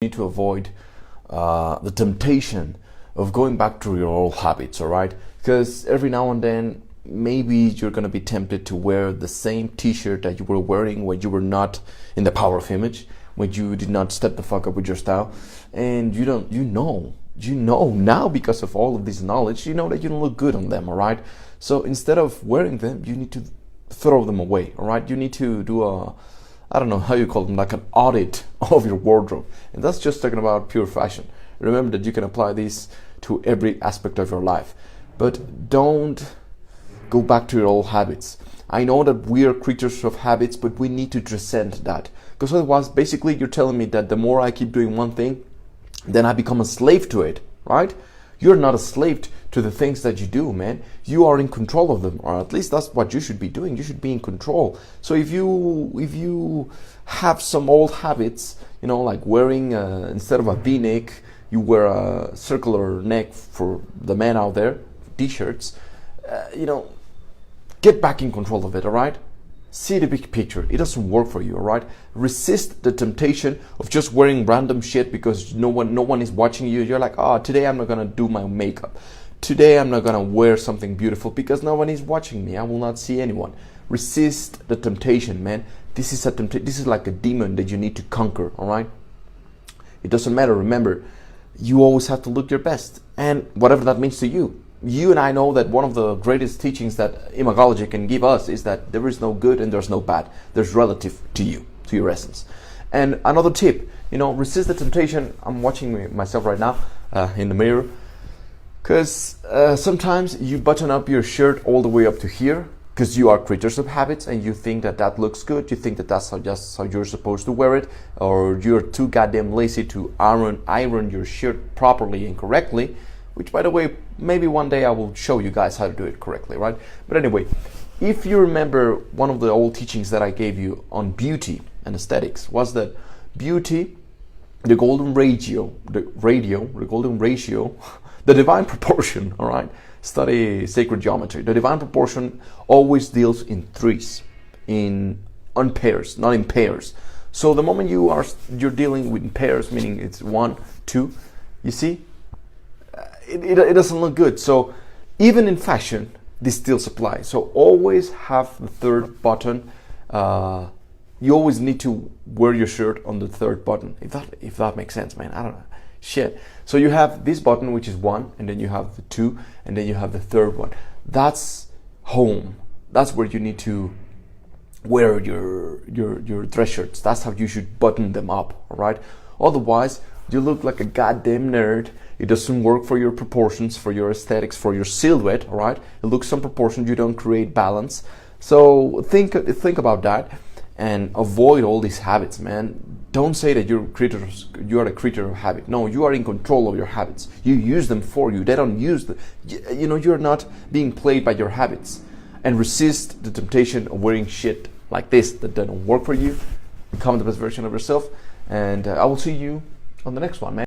need to avoid the temptation of going back to your old habits, all right? Because every now and then, maybe you're going to be tempted to wear the same t-shirt that you were wearing when you were not in the power of image, when you did not step the fuck up with your style. And you know now, because of all of this knowledge, you know that you don't look good on them, all right? So instead of wearing them, you need to throw them away, all right? You need to do I don't know how you call them, like an audit of your wardrobe. And that's just talking about pure fashion. Remember that you can apply this to every aspect of your life. But don't go back to your old habits. I know that we are creatures of habits, but we need to transcend that. Because otherwise, basically, you're telling me that the more I keep doing one thing, then I become a slave to it, right? You're not a slave to the things that you do, man. You are in control of them, or at least that's what you should be doing. You should be in control. So if you have some old habits, like wearing instead of a V-neck, you wear a circular neck for the men out there, t-shirts. Get back in control of it. All right. See the big picture. It doesn't work for you, all right? Resist the temptation of just wearing random shit because no one is watching you. You're like, today I'm not gonna do my makeup. Today I'm not gonna wear something beautiful because no one is watching me. I will not see anyone. Resist the temptation, man. This is like a demon that you need to conquer, all right? It doesn't matter. Remember, you always have to look your best, and whatever that means to you. You and I know that one of the greatest teachings that imagology can give us is that there is no good and there's no bad. There's relative to you, to your essence. And another tip, resist the temptation. I'm watching myself right now in the mirror, because sometimes you button up your shirt all the way up to here because you are creatures of habits and you think that looks good. You think that that's just how you're supposed to wear it, or you're too goddamn lazy to iron your shirt properly and correctly. Which, by the way, maybe one day I will show you guys how to do it correctly, right? But anyway, if you remember, one of the old teachings that I gave you on beauty and aesthetics was that beauty, the golden ratio, the divine proportion, all right? Study sacred geometry. The divine proportion always deals in threes, on pairs, not in pairs. So the moment you're dealing with pairs, meaning it's 1, 2, you see? It doesn't look good. So even in fashion, this still applies. So always have the third button. You always need to wear your shirt on the third button. If that makes sense, man. I don't know. Shit. So you have this button, which is 1, and then you have the 2, and then you have the third one. That's home. That's where you need to wear your dress shirts. That's how you should button them up. All right. Otherwise, you look like a goddamn nerd. It doesn't work for your proportions, for your aesthetics, for your silhouette, all right? It looks some proportion, you don't create balance. So think about that and avoid all these habits, man. Don't say that you are a creature of habit. No, you are in control of your habits. You use them for you. They don't use them. You're not being played by your habits. And resist the temptation of wearing shit like this that don't work for you. Become the best version of yourself. And I will see you on the next one, man.